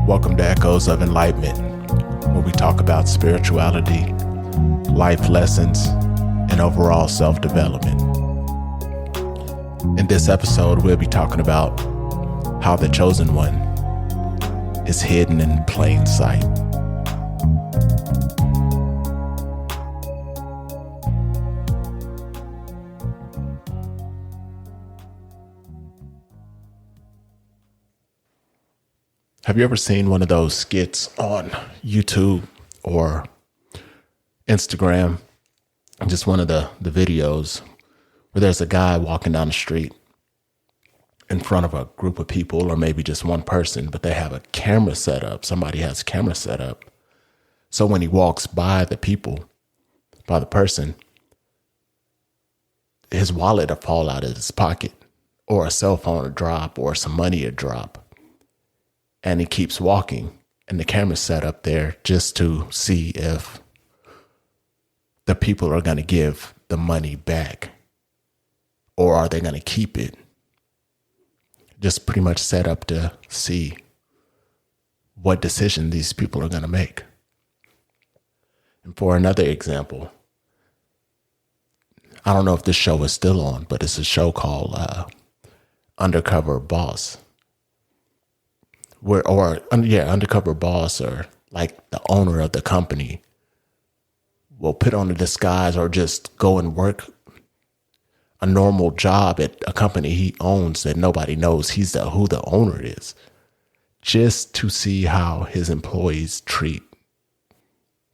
Welcome to Echoes of Enlightenment, where we talk about spirituality, life lessons, and overall self-development. In this episode, we'll be talking about how the chosen one is hidden in plain sight. Have you ever seen one of those skits on YouTube or Instagram? Just one of the videos where there's a guy walking down the street in front of a group of people, or maybe just one person, but they have a camera set up. Somebody has a camera set up. So when he walks by the people, by the person, his wallet will fall out of his pocket, or a cell phone will drop, or some money will drop. And he keeps walking, and the camera's set up there just to see if the people are going to give the money back, or are they going to keep it? Just pretty much set up to see what decision these people are going to make. And for another example, I don't know if this show is still on, but it's a show called Undercover Boss. Undercover boss, or like the owner of the company will put on a disguise or just go and work a normal job at a company he owns that nobody knows who the owner is, just to see how his employees treat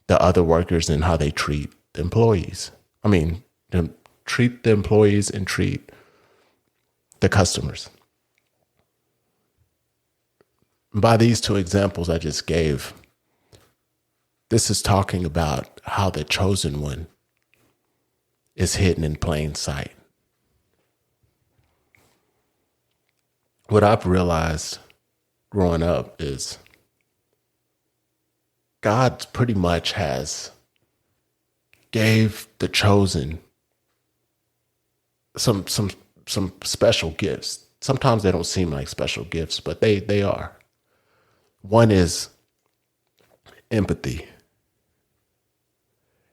the other workers and how they treat the employees. Treat the employees and treat the customers. By these two examples I just gave, this is talking about how the chosen one is hidden in plain sight. What I've realized growing up is God pretty much has gave the chosen some special gifts. Sometimes they don't seem like special gifts, but they are. One is empathy.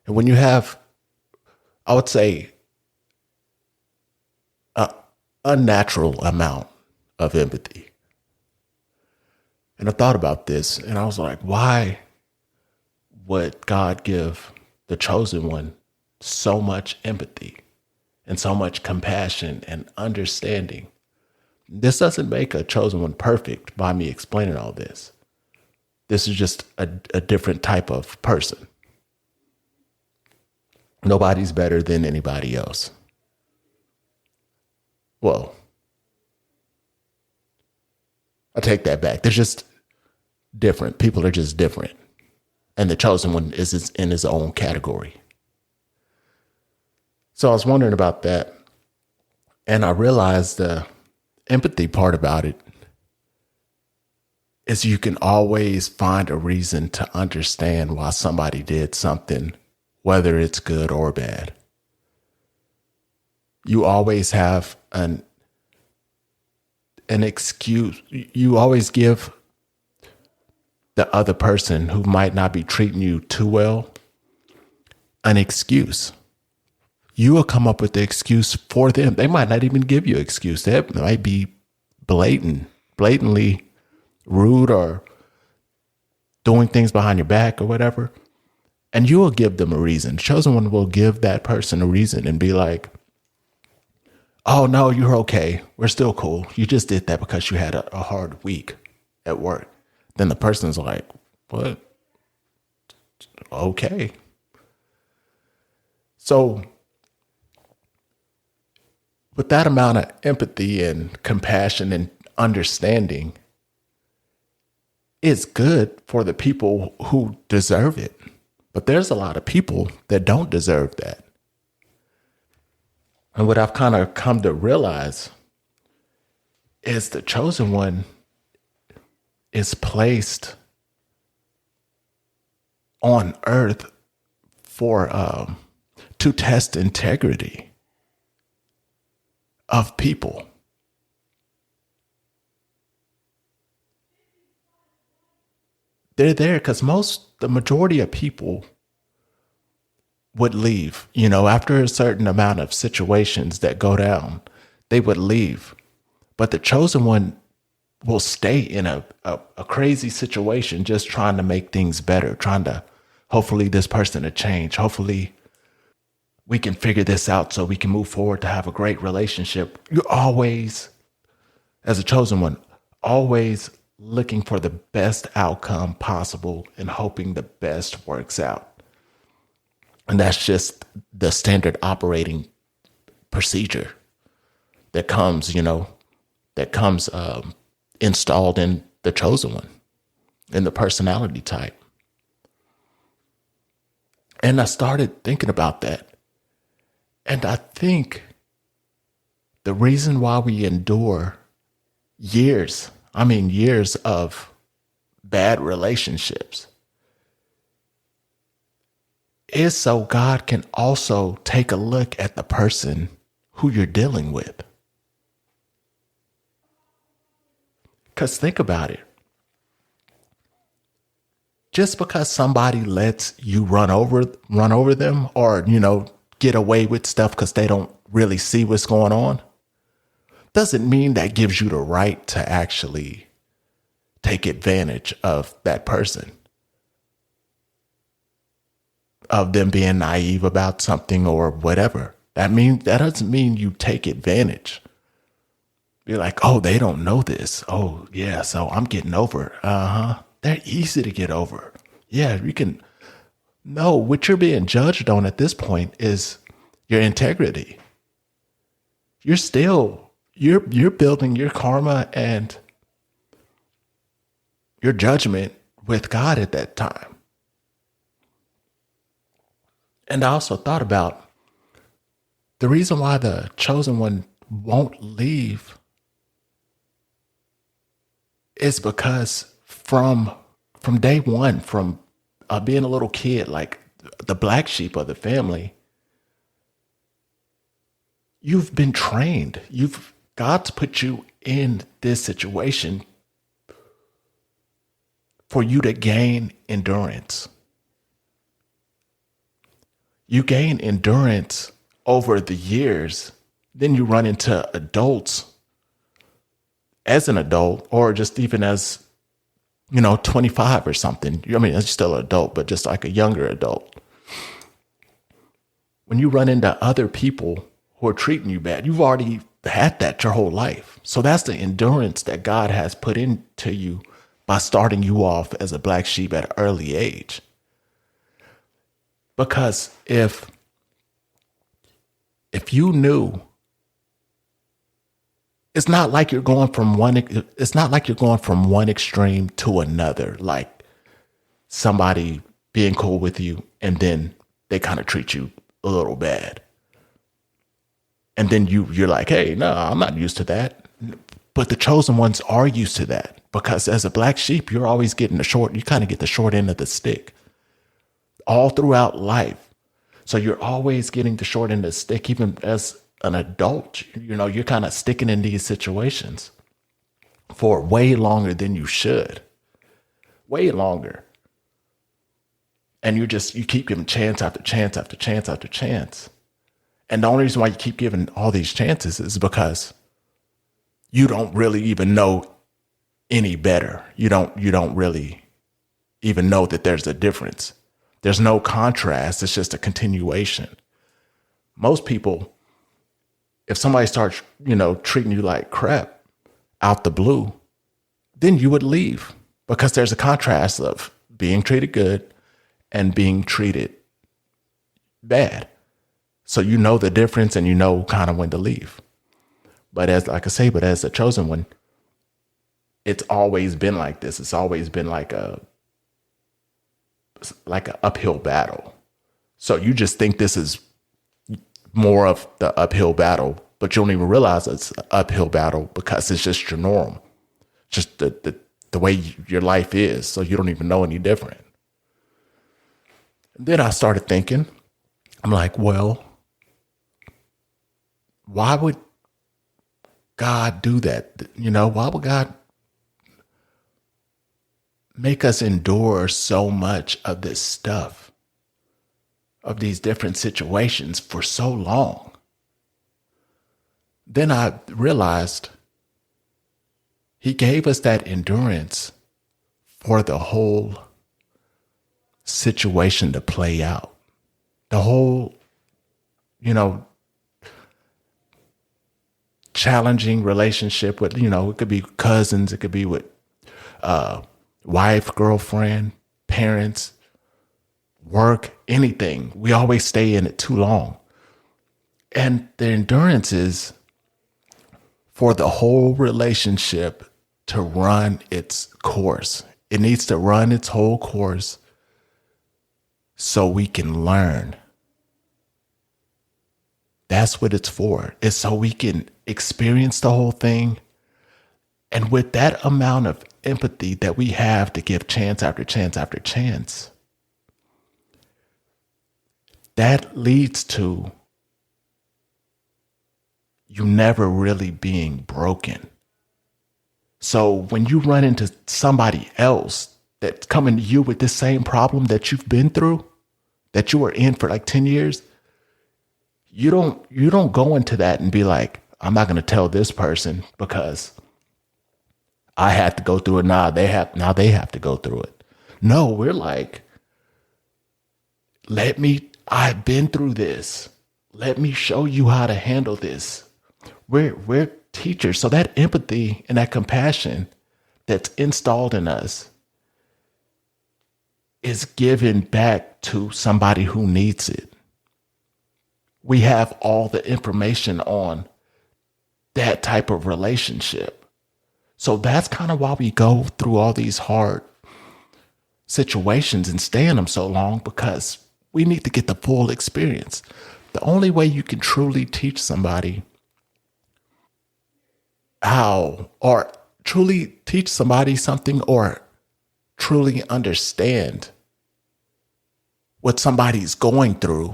And when you have, I would say, an unnatural amount of empathy. And I thought about this and I was like, why would God give the chosen one so much empathy and so much compassion and understanding? This doesn't make a chosen one perfect by me explaining all this. This is just a different type of person. Nobody's better than anybody else. Well, I take that back. They're just different. People are just different. And the chosen one is in his own category. So I was wondering about that. And I realized the empathy part about it is you can always find a reason to understand why somebody did something, whether it's good or bad. You always have an excuse. You always give the other person who might not be treating you too well an excuse. You will come up with the excuse for them. They might not even give you an excuse. That might be blatantly rude or doing things behind your back or whatever. And you will give them a reason. The chosen one will give that person a reason and be like, oh, no, you're okay. We're still cool. You just did that because you had a hard week at work. Then the person's like, what? Okay. So with that amount of empathy and compassion and understanding, it's good for the people who deserve it. But there's a lot of people that don't deserve that. And what I've kind of come to realize is the chosen one is placed on earth to test integrity of people. they're there because the majority of people would leave, after a certain amount of situations that go down, they would leave. But the chosen one will stay in a crazy situation, just trying to make things better, trying to hopefully this person to change. Hopefully we can figure this out so we can move forward to have a great relationship. You're always, as a chosen one, always looking for the best outcome possible and hoping the best works out. And that's just the standard operating procedure that comes, installed in the chosen one, in the personality type. And I started thinking about that. And I think the reason why we endure years of bad relationships is so God can also take a look at the person who you're dealing with. Because think about it. Just because somebody lets you run over them or, get away with stuff because they don't really see what's going on, doesn't mean that gives you the right to actually take advantage of that person, of them being naive about something or whatever. That doesn't mean you take advantage. You're like, oh, they don't know this. Oh, yeah, so I'm getting over it. They're easy to get over. Yeah, you can. No, what you're being judged on at this point is your integrity. You're building your karma and your judgment with God at that time. And I also thought about the reason why the chosen one won't leave is because from day one, from being a little kid, like the black sheep of the family, you've been trained. God's put you in this situation for you to gain endurance. You gain endurance over the years. Then you run into adults as an adult, or just even as 25 or something. I mean, it's still an adult, but just like a younger adult. When you run into other people who are treating you bad, you've already had that your whole life. So that's the endurance that God has put into you by starting you off as a black sheep at an early age. Because if you knew, it's not like you're going from one extreme to another, like somebody being cool with you and then they kind of treat you a little bad. And then you're like, hey, no, I'm not used to that. But the chosen ones are used to that, because as a black sheep, you're always getting you kind of get the short end of the stick all throughout life. So you're always getting the short end of the stick, even as an adult. You're kind of sticking in these situations for way longer than you should. Way longer. And you keep giving chance after chance after chance after chance. And the only reason why you keep giving all these chances is because you don't really even know any better. You don't really even know that there's a difference. There's no contrast. It's just a continuation. Most people, if somebody starts, treating you like crap out the blue, then you would leave, because there's a contrast of being treated good and being treated bad. So you know the difference and you know kind of when to leave. But as a chosen one, it's always been like this. It's always been like an uphill battle. So you just think this is more of the uphill battle, but you don't even realize it's an uphill battle because it's just your norm, just the way your life is. So you don't even know any different. And then I started thinking, I'm like, well, why would God do that? Why would God make us endure so much of this stuff, of these different situations for so long. Then I realized he gave us that endurance for the whole situation to play out. The whole, you know, challenging relationship with, it could be cousins, it could be with wife, girlfriend, parents, work, anything. We always stay in it too long. And the endurance is for the whole relationship to run its course. It needs to run its whole course so we can learn. That's what it's for. It's so we can experience the whole thing. And with that amount of empathy that we have to give chance after chance after chance, that leads to you never really being broken. So when you run into somebody else that's coming to you with the same problem that you've been through, that you were in for like 10 years, you don't go into that and be like, I'm not going to tell this person because I had to go through it. Now they have to go through it. No, we're like, I've been through this. Let me show you how to handle this. We're teachers. So that empathy and that compassion that's installed in us is given back to somebody who needs it. We have all the information on that type of relationship. So that's kind of why we go through all these hard situations and stay in them so long, because we need to get the full experience. The only way you can truly teach somebody how, or truly teach somebody something, or truly understand what somebody's going through,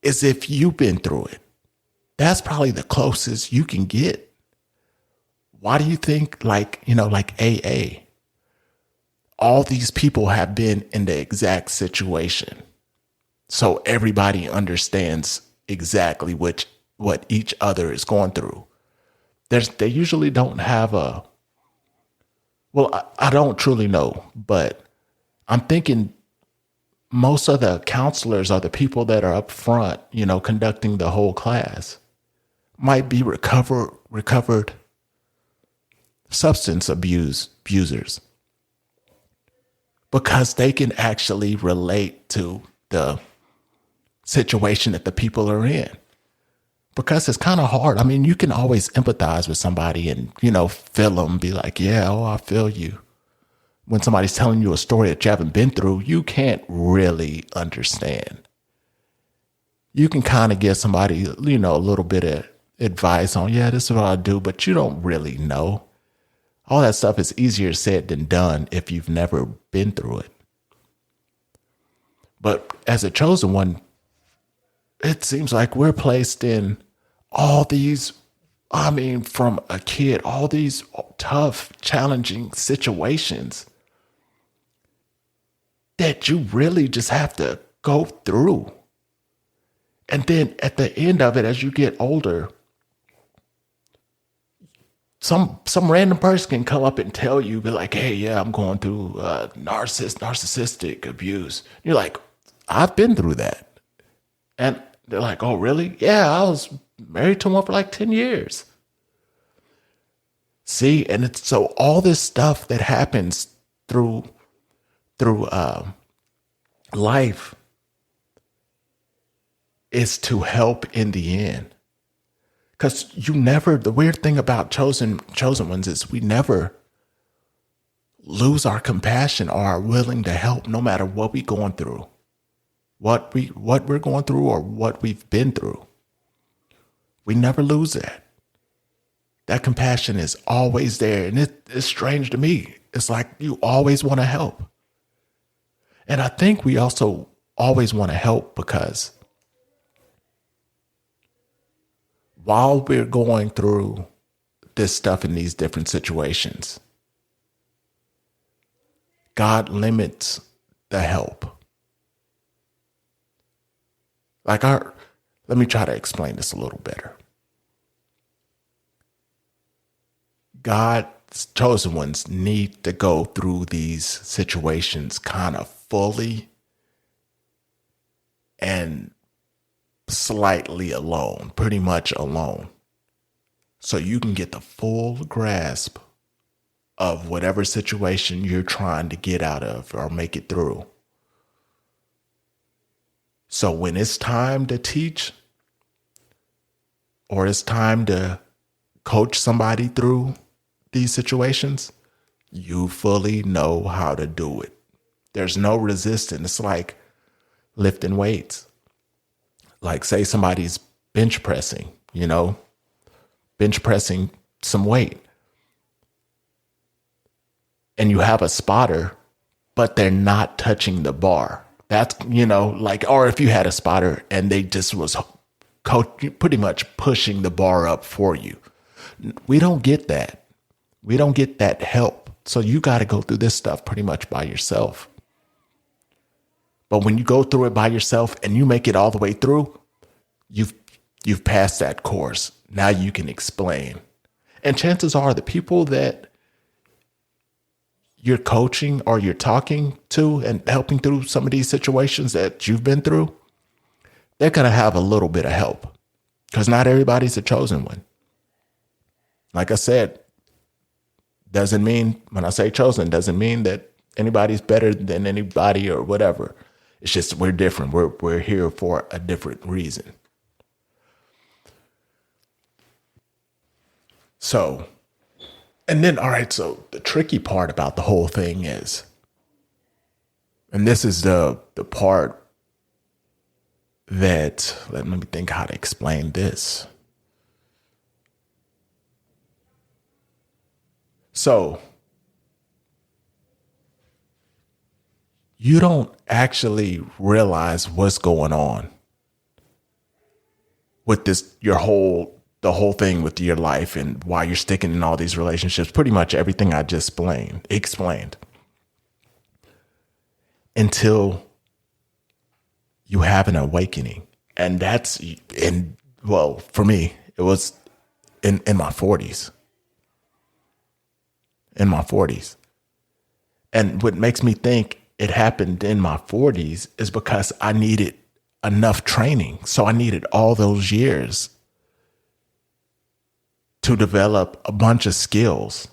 is if you've been through it. That's probably the closest you can get. Why do you think, like AA, all these people have been in the exact situation? So everybody understands exactly what each other is going through. They usually don't have I don't truly know, but I'm thinking most of the counselors are the people that are up front, conducting the whole class, might be recovered substance abusers, because they can actually relate to the situation that the people are in. Because it's kind of hard. I mean, you can always empathize with somebody and, feel them, be like, yeah, oh, I feel you. When somebody's telling you a story that you haven't been through, you can't really understand. You can kind of give somebody, a little bit of advice on, yeah, this is what I do, but you don't really know. All that stuff is easier said than done if you've never been through it. But as a chosen one, it seems like we're placed in all these, from a kid, all these tough, challenging situations that you really just have to go through. And then at the end of it, as you get older, some random person can come up and tell you, be like, hey, yeah, I'm going through narcissistic abuse. You're like, I've been through that. And they're like, oh, really? Yeah, I was married to one for like 10 years. See, and it's so all this stuff that happens through life is to help in the end. Because the weird thing about chosen ones is we never lose our compassion or are willing to help, no matter what we're going through. What we're going through or what we've been through. We never lose that. That compassion is always there. And it's strange to me. It's like you always want to help. And I think we also always want to help because while we're going through this stuff in these different situations, God limits the help. Let me try to explain this a little better. God's chosen ones need to go through these situations kind of fully and slightly alone, pretty much alone. So you can get the full grasp of whatever situation you're trying to get out of or make it through. So when it's time to teach or it's time to coach somebody through these situations, you fully know how to do it. There's no resistance. It's like lifting weights. Like say somebody's bench pressing, bench pressing some weight. And you have a spotter, but they're not touching the bar. That's, or if you had a spotter and they just was pretty much pushing the bar up for you. We don't get that. We don't get that help. So you got to go through this stuff pretty much by yourself. But when you go through it by yourself and you make it all the way through, you've passed that course. Now you can explain. And chances are the people that you're coaching or you're talking to and helping through some of these situations that you've been through, they're going to have a little bit of help because not everybody's a chosen one. Like I said, doesn't mean when I say chosen, doesn't mean that anybody's better than anybody or whatever. It's just we're different. We're here for a different reason. So, and then, all right, so the tricky part about the whole thing is, and this is the part that, let me think how to explain this. So, you don't actually realize what's going on with this, the whole thing with your life and why you're sticking in all these relationships, pretty much everything I just explained until you have an awakening. And that's for me, it was in my 40s. In my 40s. And what makes me think it happened in my 40s is because I needed enough training. So I needed all those years to develop a bunch of skills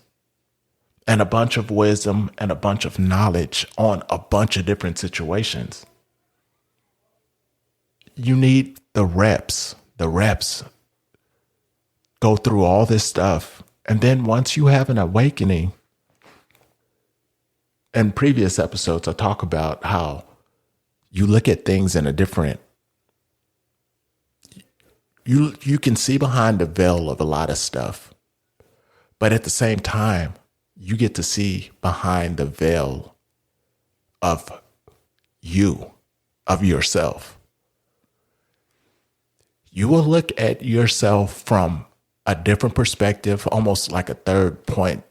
and a bunch of wisdom and a bunch of knowledge on a bunch of different situations. You need the reps. Go through all this stuff. And then once you have an awakening, in previous episodes, I talk about how you look at things in a different, you can see behind the veil of a lot of stuff, but at the same time, you get to see behind the veil of yourself. You will look at yourself from a different perspective, almost like a third point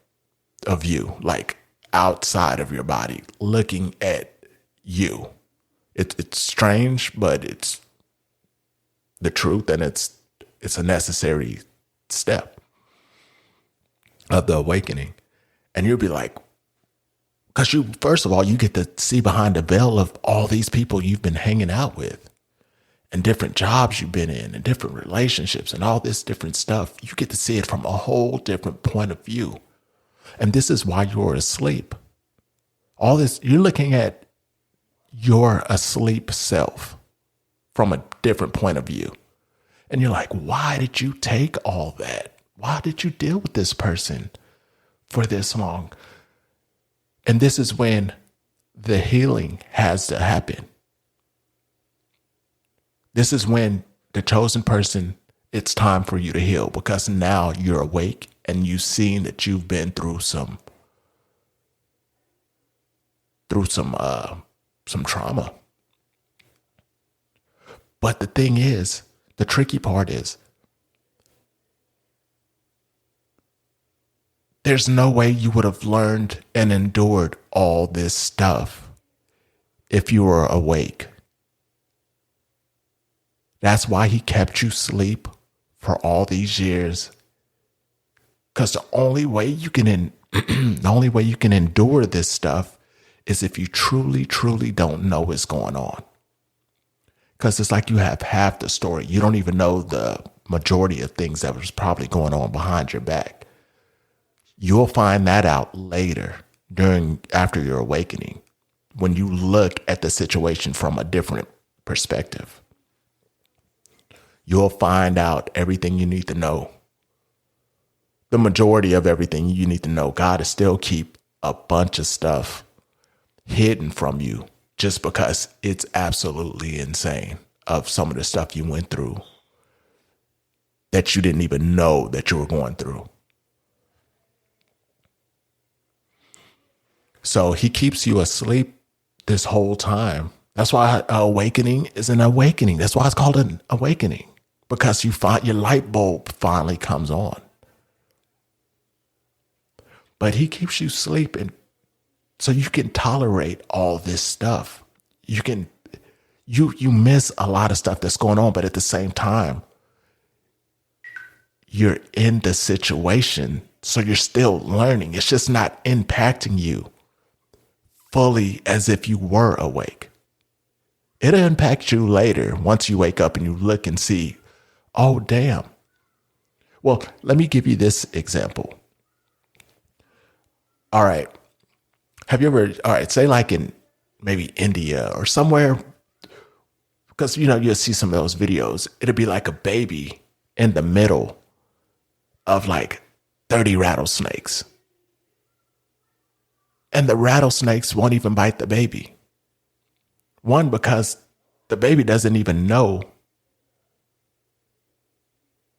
of view, like outside of your body, looking at you. It's strange, but it's the truth, and it's a necessary step of the awakening. And you'll be like, because first of all, you get to see behind the veil of all these people you've been hanging out with and different jobs you've been in and different relationships and all this different stuff. You get to see it from a whole different point of view. And this is why you're asleep. All this, you're looking at your asleep self from a different point of view. And you're like, why did you take all that? Why did you deal with this person for this long? And this is when the healing has to happen. This is when the chosen person, it's time for you to heal, because now you're awake and you've seen that you've been through some trauma. But the thing is, the tricky part is There's no way you would have learned and endured all this stuff if you were awake. That's why he kept you asleep for all these years. Because the only way you can the only way you can endure this stuff is if you truly, truly don't know what's going on. Because it's like you have half the story. You don't even know the majority of things that was probably going on behind your back. You'll find that out later after your awakening, when you look at the situation from a different perspective. You'll find out everything you need to know. The majority of everything you need to know. God will still keep a bunch of stuff hidden from you just because it's absolutely insane of some of the stuff you went through that you didn't even know that you were going through. So he keeps you asleep this whole time. That's why awakening is an awakening. That's why it's called an awakening, because you find your light bulb finally comes on. But he keeps you sleeping so you can tolerate all this stuff. You miss a lot of stuff that's going on, but at the same time, you're in the situation, so you're still learning. It's just not impacting you fully as if you were awake. It'll impact you later once you wake up and you look and see, oh, damn. Well, let me give you this example. All right. Have you ever, say like in maybe India or somewhere, because, you'll see some of those videos. It'll be like a baby in the middle of like 30 rattlesnakes. And the rattlesnakes won't even bite the baby. One, because the baby doesn't even know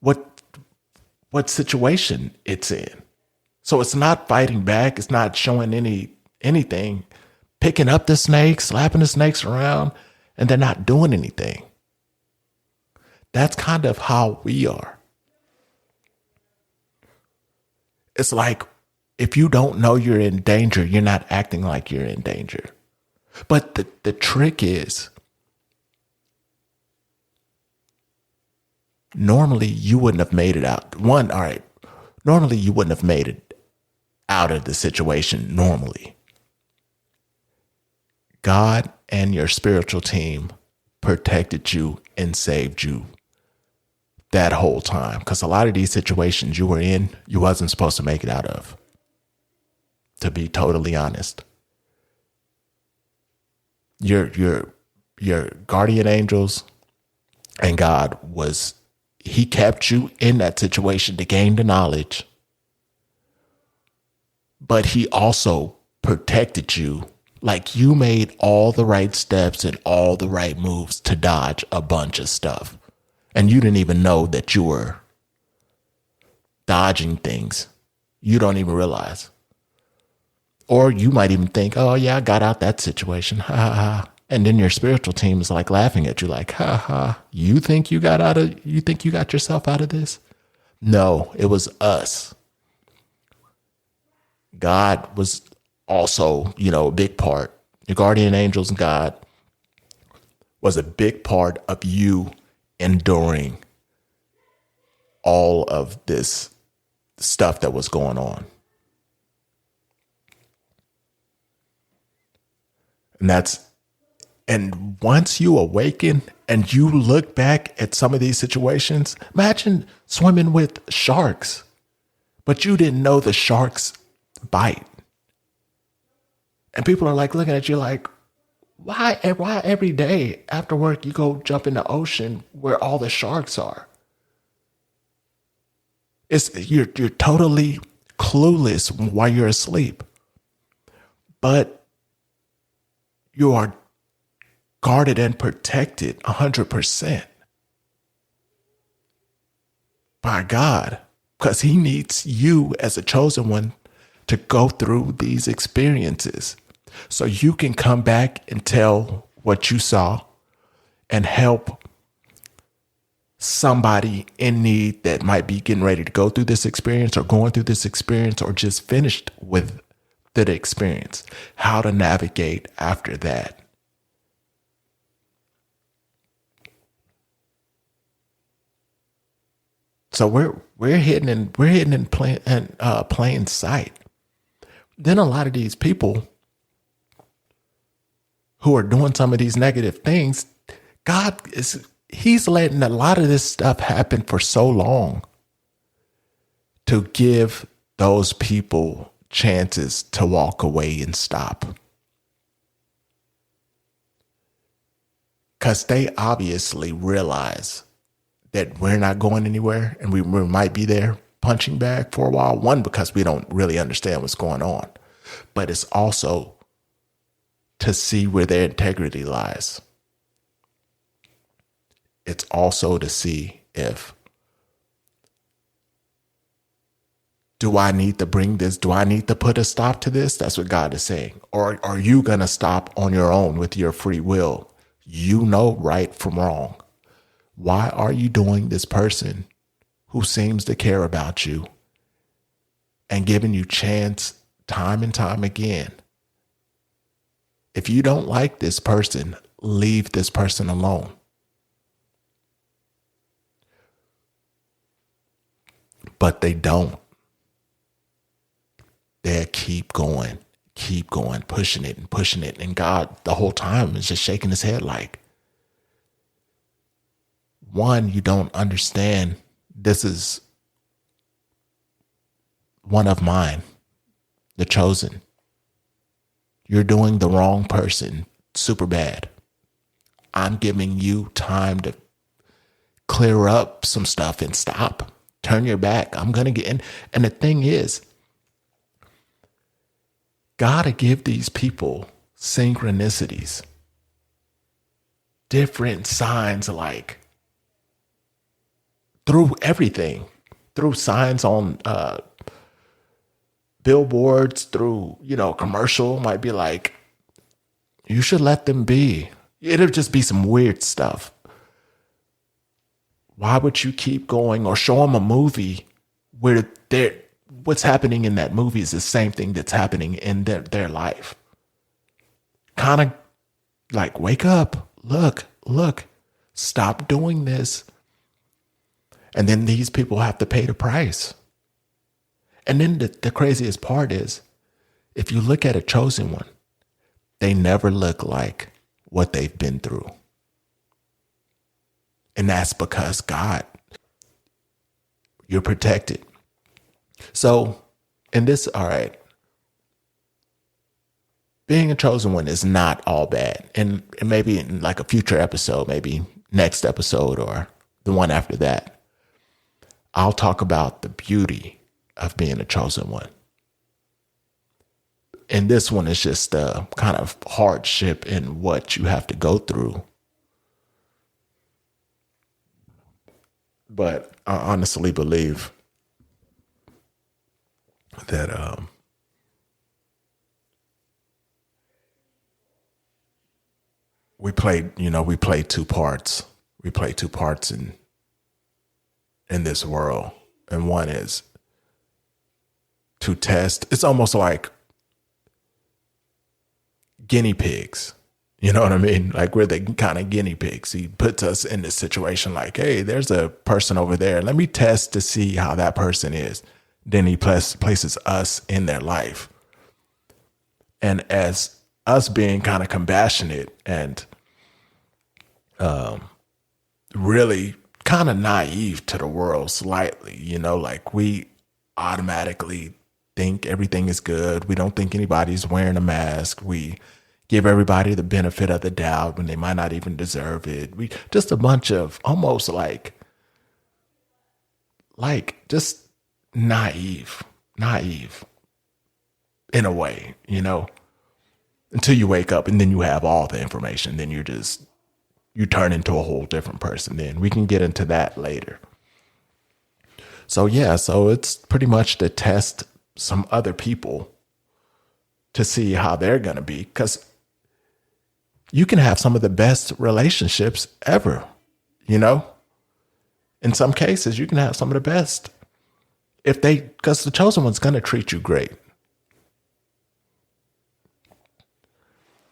what situation it's in. So it's not fighting back. It's not showing anything, picking up the snakes, slapping the snakes around, and they're not doing anything. That's kind of how we are. It's like, if you don't know you're in danger, you're not acting like you're in danger. But the trick is, normally you wouldn't have made it out. Normally you wouldn't have made it out of the situation normally. God and your spiritual team protected you and saved you that whole time. Because a lot of these situations you were in, you wasn't supposed to make it out of. To be totally honest. Your guardian angels and God he kept you in that situation to gain the knowledge. But he also protected you. Like, you made all the right steps and all the right moves to dodge a bunch of stuff. And you didn't even know that you were dodging things. You don't even realize. Or you might even think, oh yeah, I got out that situation. Ha ha ha. And then your spiritual team is like laughing at you like, ha ha, you think you got yourself out of this? No, it was us. God was also, a big part. Your guardian angels and God was a big part of you enduring all of this stuff that was going on. And once you awaken and you look back at some of these situations, imagine swimming with sharks, but you didn't know the sharks bite. And people are like looking at you like, why every day after work you go jump in the ocean where all the sharks are? You're totally clueless while you're asleep. But you are guarded and protected 100% by God, because he needs you as a chosen one to go through these experiences so you can come back and tell what you saw and help somebody in need that might be getting ready to go through this experience or going through this experience or just finished with the experience, how to navigate after that. So we're hidden in plain sight. Then a lot of these people who are doing some of these negative things, he's letting a lot of this stuff happen for so long to give those people chances to walk away and stop. Because they obviously realize that we're not going anywhere and we might be there punching bag for a while. One, because we don't really understand what's going on, but it's also to see where their integrity lies. It's also to see if, do I need to bring this? Do I need to put a stop to this? That's what God is saying. Or are you going to stop on your own with your free will? You know right from wrong. Why are you doing this person who seems to care about you and giving you chance time and time again? If you don't like this person, leave this person alone. But they don't. They keep going, pushing it and pushing it. And God, the whole time, is just shaking his head like, one, you don't understand. This is one of mine, the chosen. You're doing the wrong person super bad. I'm giving you time to clear up some stuff and stop. Turn your back. I'm going to get in. And the thing is, gotta give these people synchronicities, different signs, like through everything, through signs on billboards, through, commercial might be like, you should let them be. It'll just be some weird stuff. Why would you keep going? Or show them a movie where what's happening in that movie is the same thing that's happening in their life. Kind of like, wake up, look, stop doing this. And then these people have to pay the price. And then the craziest part is, if you look at a chosen one, they never look like what they've been through. And that's because God, you're protected. So, in this, all right, being a chosen one is not all bad. And maybe in like a future episode, maybe next episode or the one after that, I'll talk about the beauty of being a chosen one. And this one is just a kind of hardship in what you have to go through. But I honestly believe that we played two parts. We play two parts in this world. And one is to test. It's almost like guinea pigs. You know what I mean? Like, we're the kind of guinea pigs. He puts us in this situation like, hey, there's a person over there. Let me test to see how that person is. Then he places us in their life. And as us being kind of compassionate and really kind of naive to the world slightly, like we automatically think everything is good. We don't think anybody's wearing a mask. We give everybody the benefit of the doubt when they might not even deserve it. We just a bunch of almost like just naive in a way, until you wake up and then you have all the information. Then you turn into a whole different person. Then we can get into that later. So it's pretty much to test some other people to see how they're going to be. Because you can have some of the best relationships ever, In some cases, you can have some of the best because the chosen one's going to treat you great.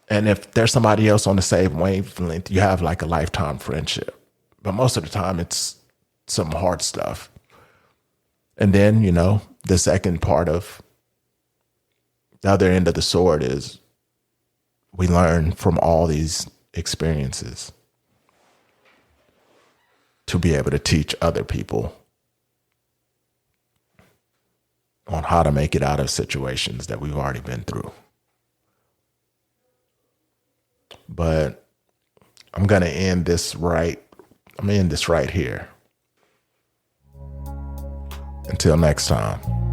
And if there's somebody else on the same wavelength, you have like a lifetime friendship. But most of the time, it's some hard stuff. And then, the second part of the other end of the sword is we learn from all these experiences to be able to teach other people on how to make it out of situations that we've already been through. But I'm going to end this right. I'm going to end this right here. Until next time.